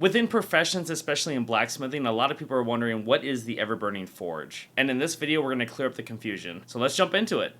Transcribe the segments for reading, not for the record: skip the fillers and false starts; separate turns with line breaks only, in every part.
Within professions, especially in blacksmithing, a lot of people are wondering what is the Everburning Forge? And in this video, we're going to clear up the confusion. So let's jump into it.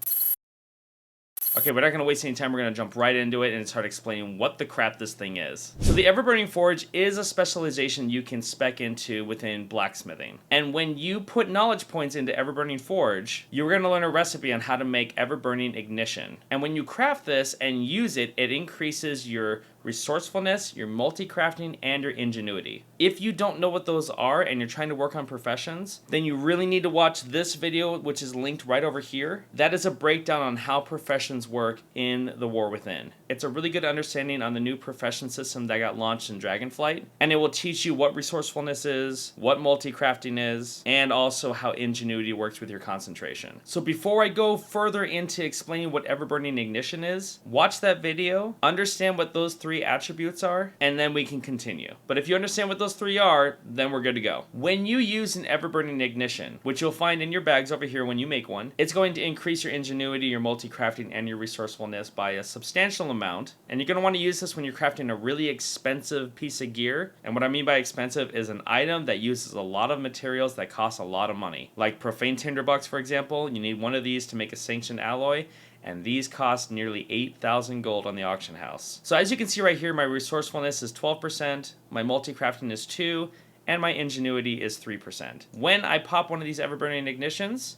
Okay, we're not going to waste any time, we're going to jump right into it and start explaining what the crap this thing is. So the Everburning Forge is a specialization you can spec into within blacksmithing. And when you put knowledge points into Everburning Forge, you're going to learn a recipe on how to make Everburning Ignition. And when you craft this and use it, it increases your resourcefulness, your multi-crafting, and your ingenuity. If you don't know what those are and you're trying to work on professions, then you really need to watch this video, which is linked right over here. That is a breakdown on how professions work in the War Within. It's a really good understanding on the new profession system that got launched in Dragonflight, and it will teach you what resourcefulness is, what multi-crafting is, and also how ingenuity works with your concentration. So before I go further into explaining what Everburning Ignition is, watch that video, understand what those three attributes are, and then we can continue. But if you understand what those three are, then we're good to go. When you use an Everburning Ignition, which you'll find in your bags over here when you make one, it's going to increase your ingenuity, your multi-crafting, and your resourcefulness by a substantial amount. And you're going to want to use this when you're crafting a really expensive piece of gear. And what I mean by expensive is an item that uses a lot of materials that cost a lot of money. Like profane tinderbox, for example, you need one of these to make a sanctioned alloy, and these cost nearly 8,000 gold on the auction house. So as you can see right here, my resourcefulness is 12%, my multi-crafting is 2%, and my ingenuity is 3%. When I pop one of these Everburning Ignitions,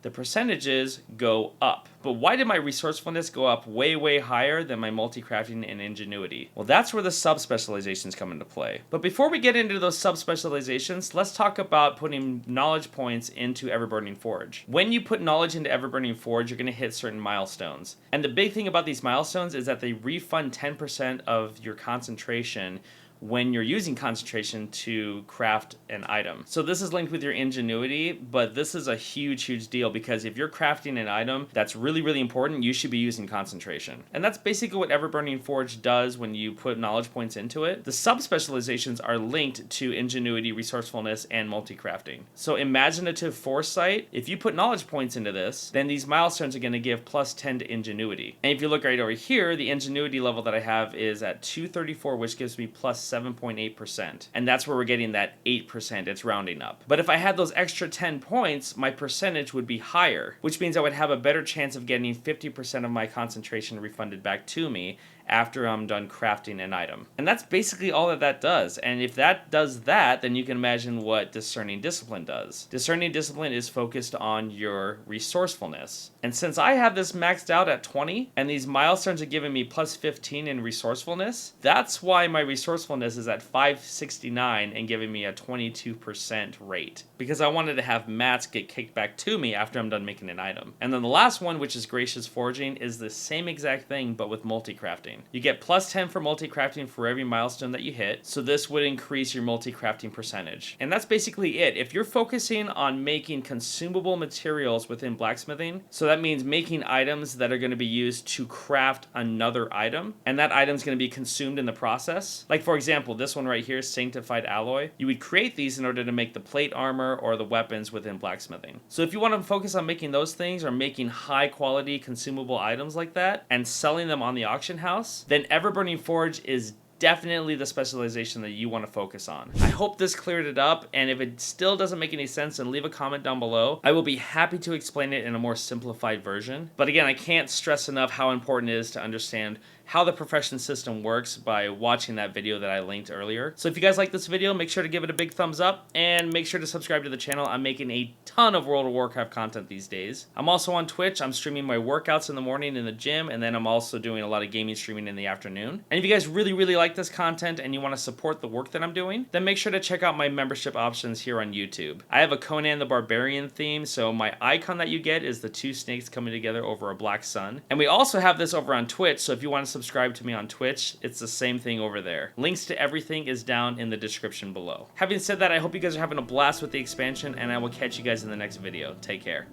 the percentages go up. But why did my resourcefulness go up way higher than my multi-crafting and ingenuity? Well, that's where the sub-specializations come into play. But before we get into those sub-specializations, let's talk about putting knowledge points into Everburning Forge. When you put knowledge into Everburning Forge, you're going to hit certain milestones. And the big thing about these milestones is that they refund 10% of your concentration when you're using concentration to craft an item. So this is linked with your ingenuity, but this is a huge deal because if you're crafting an item that's really important, you should be using concentration. And that's basically what Everburning Forge does when you put knowledge points into it. The sub-specializations are linked to ingenuity, resourcefulness, and multi-crafting. So imaginative foresight, if you put knowledge points into this, then these milestones are going to give plus 10 to ingenuity. And if you look right over here, the ingenuity level that I have is at 234, which gives me plus 7.8%. And that's where we're getting that 8%. It's rounding up. But if I had those extra 10 points, my percentage would be higher, which means I would have a better chance of getting 50% of my concentration refunded back to me after I'm done crafting an item. And that's basically all that does. And if that does that, then you can imagine what Discerning Discipline does. Discerning Discipline is focused on your resourcefulness. And since I have this maxed out at 20, and these milestones are giving me plus 15 in resourcefulness, that's why my resourcefulness is at 569 and giving me a 22% rate. Because I wanted to have mats get kicked back to me after I'm done making an item. And then the last one, which is Gracious Forging, is the same exact thing, but with multi-crafting. You get plus 10 for multi-crafting for every milestone that you hit, so this would increase your multi-crafting percentage. And that's basically it. If you're focusing on making consumable materials within blacksmithing, so that means making items that are going to be used to craft another item, and that item's going to be consumed in the process. Like for example, this one right here, Sanctified Alloy. You would create these in order to make the plate armor or the weapons within blacksmithing. So if you want to focus on making those things or making high quality consumable items like that and selling them on the auction house, then Everburning Forge is definitely the specialization that you want to focus on. I hope this cleared it up, and if it still doesn't make any sense, then leave a comment down below. I will be happy to explain it in a more simplified version. But again, I can't stress enough how important it is to understand how the profession system works by watching that video that I linked earlier. So if you guys like this video, make sure to give it a big thumbs up and make sure to subscribe to the channel. I'm making a ton of World of Warcraft content these days. I'm also on Twitch. I'm streaming my workouts in the morning in the gym, and then I'm also doing a lot of gaming streaming in the afternoon. And if you guys really like this content and you want to support the work that I'm doing, then make sure to check out my membership options here on YouTube. I have a Conan the Barbarian theme, so my icon that you get is the two snakes coming together over a black sun. And we also have this over on Twitch, so if you want to subscribe to me on Twitch, it's the same thing over there. Links to everything is down in the description below. Having said that, I hope you guys are having a blast with the expansion, and I will catch you guys in the next video. Take care.